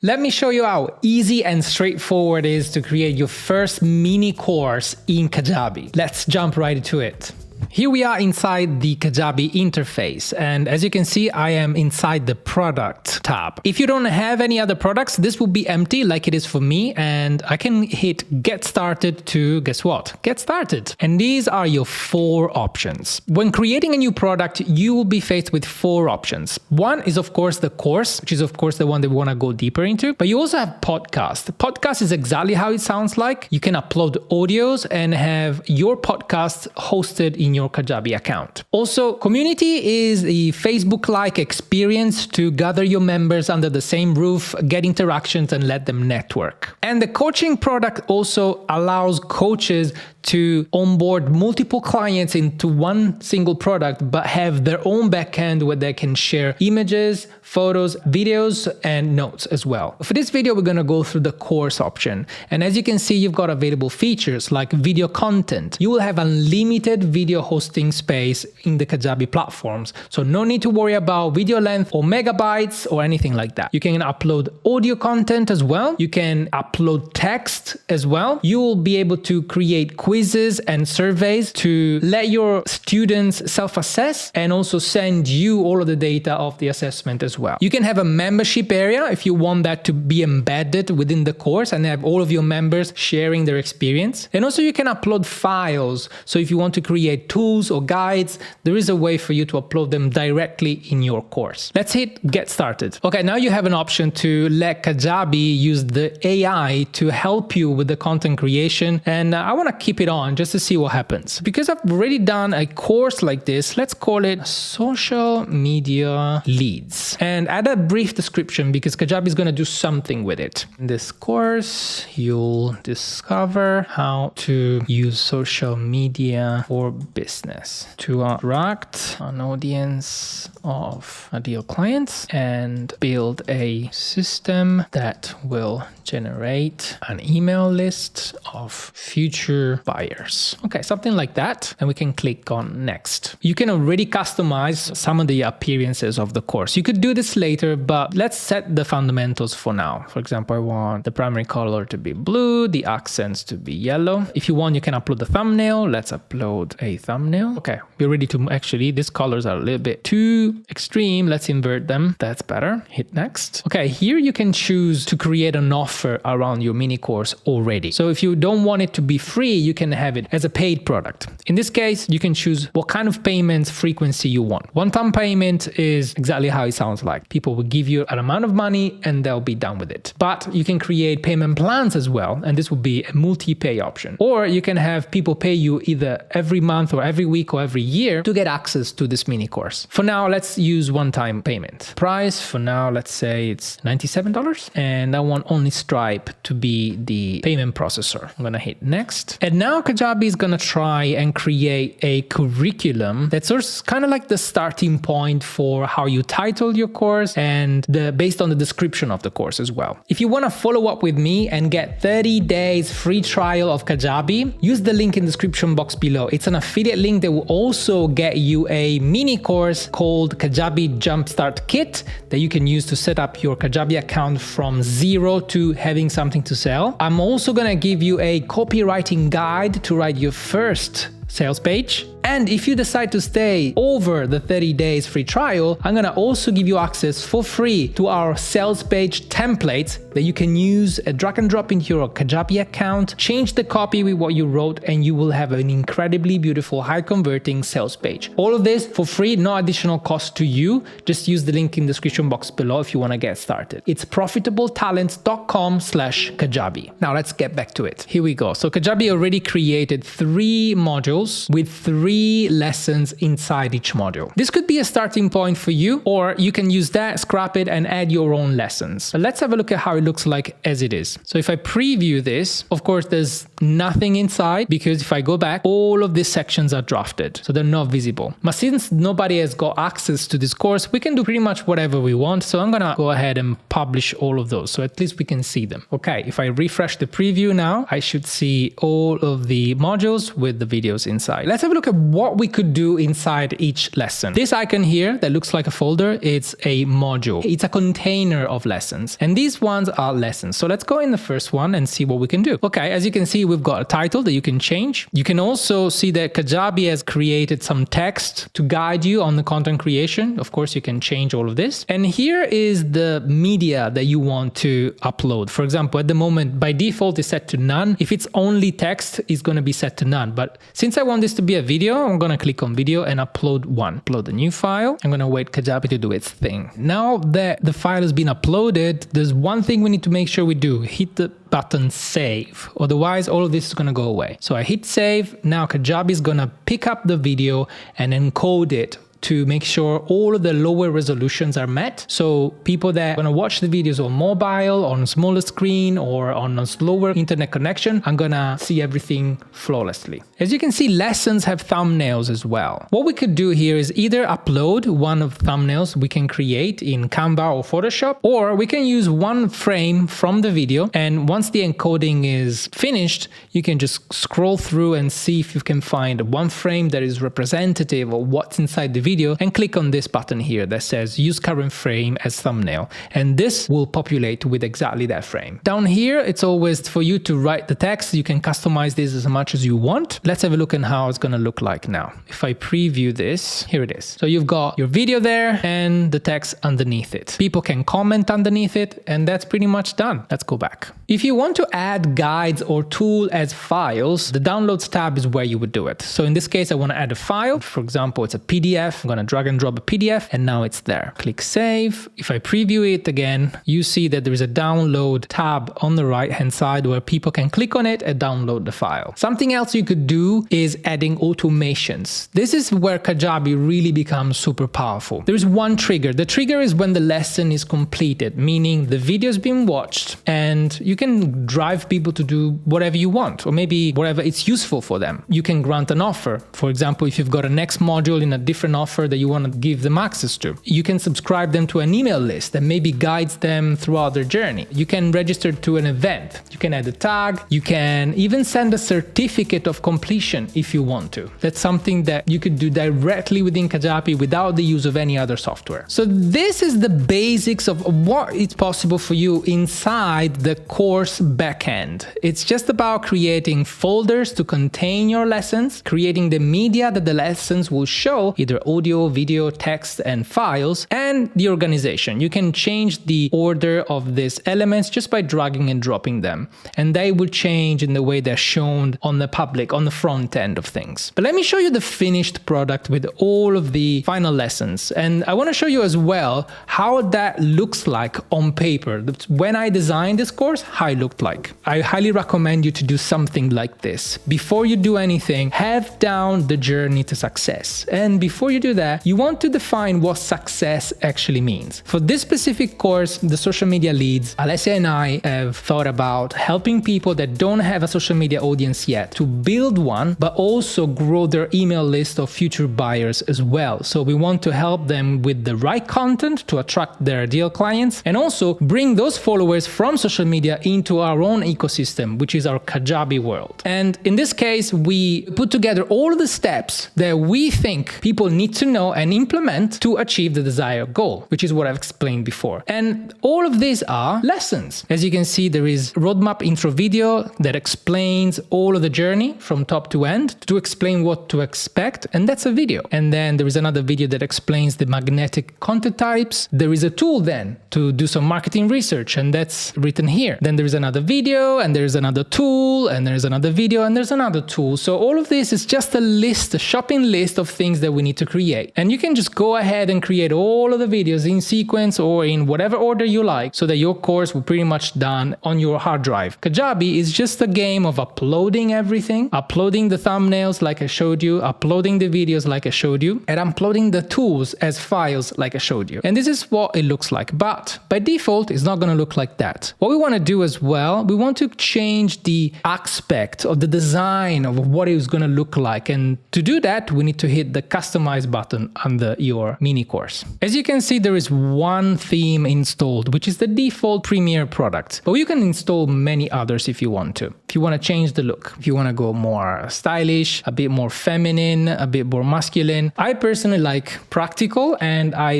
Let me show you how easy and straightforward it is to create your first mini course in Kajabi. Let's jump right into it. Here we are inside the Kajabi interface, and as you can see, I am inside the product tab. If you don't have any other products, this will be empty like it is for me, and I can hit get started to, guess what? Get started. And these are your 4 options. When creating a new product, you will be faced with 4 options. One is of course the course, which is of course the one that we want to go deeper into, but you also have podcast. Podcast is exactly how it sounds like. You can upload audios and have your podcast hosted in your Kajabi account. Also, community is the Facebook-like experience to gather your members under the same roof, get interactions, and let them network. And the coaching product also allows coaches to onboard multiple clients into one single product, but have their own backend where they can share images, photos, videos, and notes as well. For this video, we're going to go through the course option. And as you can see, you've got available features like video content. You will have unlimited video hosting space in the Kajabi platforms. So no need to worry about video length or megabytes or anything like that. You can upload audio content as well. You can upload text as well. You will be able to create quizzes and surveys to let your students self-assess and also send you all of the data of the assessment as well. You can have a membership area if you want that to be embedded within the course and have all of your members sharing their experience. And also you can upload files. So if you want to create tools or guides, there is a way for you to upload them directly in your course. Let's hit get started. Okay, now you have an option to let Kajabi use the AI to help you with the content creation. And I want to keep it on just to see what happens. Because I've already done a course like this, let's call it social media leads and add a brief description because Kajabi is going to do something with it. In this course, you'll discover how to use social media for business to attract an audience of ideal clients and build a system that will generate an email list of future buyers. Okay, something like that. And we can click on next. You can already customize some of the appearances of the course. You could do this later, but let's set the fundamentals for now. For example, I want the primary color to be blue, the accents to be yellow. If you want, you can upload the thumbnail. Let's upload a thumbnail. Okay, we're ready to actually, these colors are a little bit too extreme. Let's invert them. That's better. Hit next. Okay, here you can choose to create an offer around your mini course already. So if you don't want it to be free, you can have it as a paid product. In this case, you can choose what kind of payment frequency you want. One-time payment is exactly how it sounds like. People will give you an amount of money and they'll be done with it. But you can create payment plans as well, and this will be a multi-pay option. Or you can have people pay you either every month or every week or every year to get access to this mini course. For now, let's use one-time payment. Price for now, let's say it's $97, and I want only Stripe to be the payment processor. I'm gonna hit next. And now Kajabi is gonna try and create a curriculum that's kind of like the starting point for how you title your course and based on the description of the course as well. If you wanna follow up with me and get 30 days free trial of Kajabi, use the link in the description box below. It's an affiliate link that will also get you a mini course called Kajabi Jumpstart Kit that you can use to set up your Kajabi account from zero to having something to sell. I'm also gonna give you a copywriting guide to write your first sales page. And if you decide to stay over the 30 days free trial, I'm gonna also give you access for free to our sales page templates that you can use a drag and drop into your Kajabi account, change the copy with what you wrote, and you will have an incredibly beautiful, high converting sales page. All of this for free, no additional cost to you. Just use the link in the description box below if you wanna get started. It's profitabletalents.com/Kajabi. Now let's get back to it. Here we go. So Kajabi already created 3 modules with 3 lessons inside each module. This could be a starting point for you, or you can use that, scrap it, and add your own lessons. But let's have a look at how it looks like as it is. So if I preview this, of course, there's nothing inside because if I go back, all of these sections are drafted, so they're not visible. But since nobody has got access to this course, we can do pretty much whatever we want. So I'm gonna go ahead and publish all of those, so at least we can see them. Okay, if I refresh the preview now, I should see all of the modules with the videos inside. Let's have a look at what we could do inside each lesson. This icon here that looks like a folder, it's a module. It's a container of lessons. And these ones are lessons. So let's go in the first one and see what we can do. Okay, as you can see, we've got a title that you can change. You can also see that Kajabi has created some text to guide you on the content creation. Of course, you can change all of this. And here is the media that you want to upload. For example, at the moment, by default, it's set to none. If it's only text, it's going to be set to none. But since I want this to be a video, I'm going to click on video and upload one. Upload a new file. I'm going to wait Kajabi to do its thing. Now that the file has been uploaded, there's one thing we need to make sure we do. Hit the button save. Otherwise, all of this is going to go away. So I hit save. Now Kajabi is going to pick up the video and encode it to make sure all of the lower resolutions are met. So people that are going to watch the videos on mobile, on a smaller screen, or on a slower internet connection, are going to see everything flawlessly. As you can see, lessons have thumbnails as well. What we could do here is either upload one of the thumbnails we can create in Canva or Photoshop, or we can use one frame from the video. And once the encoding is finished, you can just scroll through and see if you can find one frame that is representative of what's inside the video, and click on this button here that says use current frame as thumbnail, and this will populate with exactly that frame. Down here, it's always for you to write the text. You can customize this as much as you want. Let's have a look at how it's going to look like now. If I preview this, here it is. So you've got your video there and the text underneath it. People can comment underneath it, and that's pretty much done. Let's go back. If you want to add guides or tool as files, the downloads tab is where you would do it. So in this case, I want to add a file. For example, it's a PDF. I'm going to drag and drop a PDF, and now it's there. Click save. If I preview it again, you see that there is a download tab on the right hand side where people can click on it and download the file. Something else you could do is adding automations. This is where Kajabi really becomes super powerful. There is one trigger. The trigger is when the lesson is completed, meaning the video has been watched, and you can drive people to do whatever you want, or maybe whatever it's useful for them. You can grant an offer. For example, if you've got a next module in a different offer that you want to give them access to, you can subscribe them to an email list that maybe guides them throughout their journey. You can register to an event. You can add a tag. You can even send a certificate of completion if you want to. That's something that you could do directly within Kajabi without the use of any other software. So this is the basics of what is possible for you inside the course backend. It's just about creating folders to contain your lessons, creating the media that the lessons will show, either audio, video, text, and files, and the organization. You can change the order of these elements just by dragging and dropping them, and they will change in the way they're shown on the public, on the front end of things. But let me show you the finished product with all of the final lessons, and I want to show you as well how that looks like on paper. When I designed this course, how it looked like. I highly recommend you to do something like this. Before you do anything, have down the journey to success. And before you do that, you want to define what success actually means. For this specific course, the social media leads, Alessia and I have thought about helping people that don't have a social media audience yet to build one, but also grow their email list of future buyers as well. So we want to help them with the right content to attract their ideal clients, and also bring those followers from social media into our own ecosystem, which is our Kajabi world. And in this case, we put together all the steps that we think people need to know and implement to achieve the desired goal, which is what I've explained before. And all of these are lessons. As you can see, there is roadmap intro video that explains all of the journey from top to end to explain what to expect, and that's a video. And then there is another video that explains the magnetic content types. There is a tool then to do some marketing research, and that's written here. Then there is another video, and there's another tool, and there's another video, and there's another tool. So all of this is just a list, a shopping list of things that we need to create. And you can just go ahead and create all of the videos in sequence or in whatever order you like, so that your course will pretty much done on your hard drive. Kajabi is just a game of uploading everything, uploading the thumbnails like I showed you, uploading the videos like I showed you, and uploading the tools as files like I showed you. And this is what it looks like. But by default, it's not going to look like that. What we want to do as well, we want to change the aspect of the design of what it's going to look like. And to do that, we need to hit the customize button. button under your mini course. As you can see, there is one theme installed, which is the default Premiere product, but you can install many others if you want to. If you want to change the look, if you want to go more stylish, a bit more feminine, a bit more masculine. I personally like practical, and I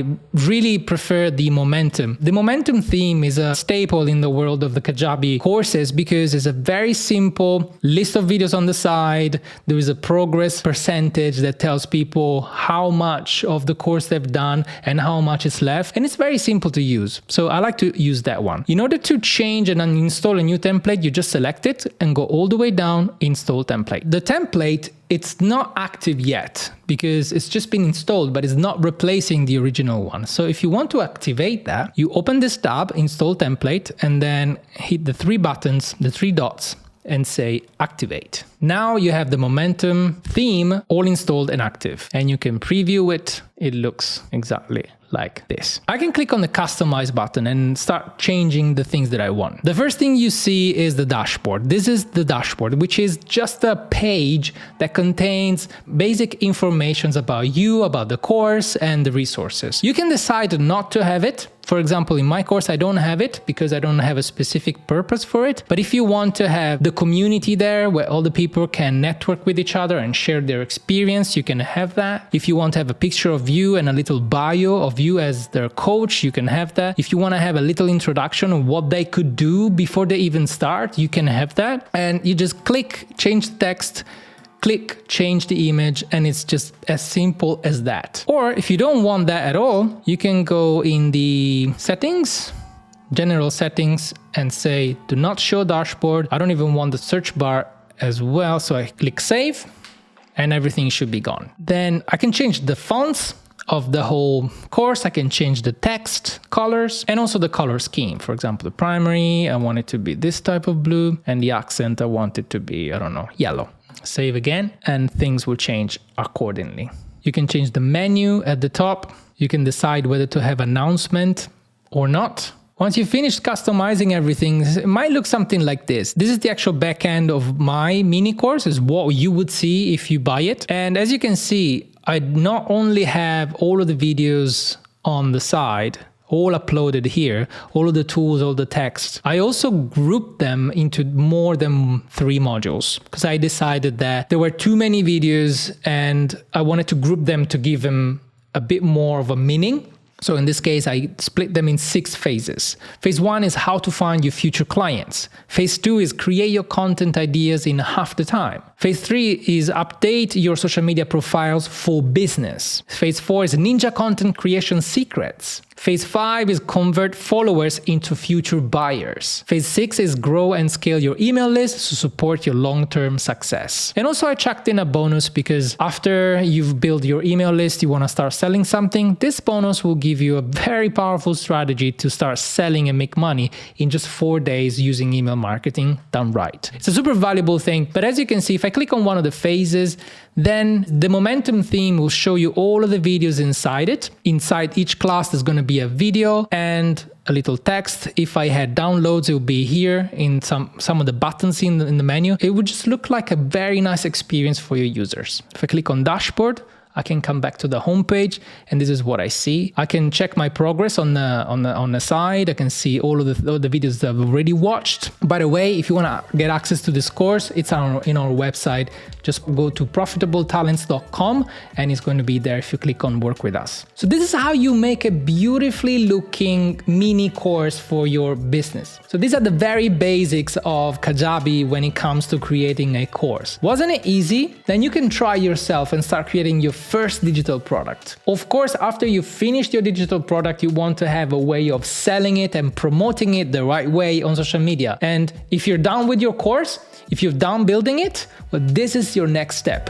really prefer the momentum. The momentum theme is a staple in the world of the Kajabi courses because it's a very simple list of videos on the side. There is a progress percentage that tells people how much of the course they've done and how much is left, and it's very simple to use. So I like to use that one. In order to change and uninstall a new template, you just select it and go all the way down, install template. The template, it's not active yet because it's just been installed, but it's not replacing the original one. So if you want to activate that, you open this tab, install template, and then hit the three buttons, the three dots, and say activate. Now you have the momentum theme all installed and active, and you can preview it. It looks exactly like this. I can click on the customize button and start changing the things that I want. The first thing you see is the dashboard. This is the dashboard, which is just a page that contains basic information about you, about the course and the resources. You can decide not to have it. For example, in my course, I don't have it because I don't have a specific purpose for it. But if you want to have the community there where all the people can network with each other and share their experience, you can have that. If you want to have a picture of you and a little bio of you as their coach, you can have that. If you want to have a little introduction of what they could do before they even start, you can have that. And you just click, change the text, click, change the image, and it's just as simple as that. Or if you don't want that at all, you can go in the settings, general settings, and say, do not show dashboard. I don't even want the search bar as well. So I click save and everything should be gone. Then I can change the fonts of the whole course. I can change the text colors and also the color scheme. For example, the primary, I want it to be this type of blue, and the accent, I want it to be, I don't know, yellow. Save again, and things will change accordingly. You can change the menu at the top. You can decide whether to have announcement or not. Once you finish customizing everything, it might look something like this. This is the actual backend of my mini course, is what you would see if you buy it. And as you can see, I not only have all of the videos on the side, all uploaded here, all of the tools, all the text. I also grouped them into more than 3 modules because I decided that there were too many videos and I wanted to group them to give them a bit more of a meaning. So in this case, I split them in 6 phases. Phase 1 is how to find your future clients. Phase 2 is create your content ideas in half the time. Phase 3 is update your social media profiles for business. Phase 4 is ninja content creation secrets. Phase 5 is convert followers into future buyers. Phase 6 is grow and scale your email list to support your long-term success. And also I chucked in a bonus because after you've built your email list, you want to start selling something. This bonus will give you a very powerful strategy to start selling and make money in just 4 days using email marketing done right. It's a super valuable thing. But as you can see, if I click on one of the phases, then the momentum theme will show you all of the videos inside it. Inside each class, there's going to be a video and a little text. If I had downloads, it would be here in some of the buttons in the menu. It would just look like a very nice experience for your users. If I click on dashboard, I can come back to the homepage, and this is what I see. I can check my progress on the side. I can see all of the videos that I've already watched. By the way, if you want to get access to this course, it's in our website. Just go to profitabletalents.com and it's going to be there if you click on work with us. So this is how you make a beautifully looking mini course for your business. So these are the very basics of Kajabi when it comes to creating a course. Wasn't it easy? Then you can try yourself and start creating your first digital product. Of course, after you've finished your digital product, you want to have a way of selling it and promoting it the right way on social media. And if you're done with your course, if you're done building it, well, this is your next step.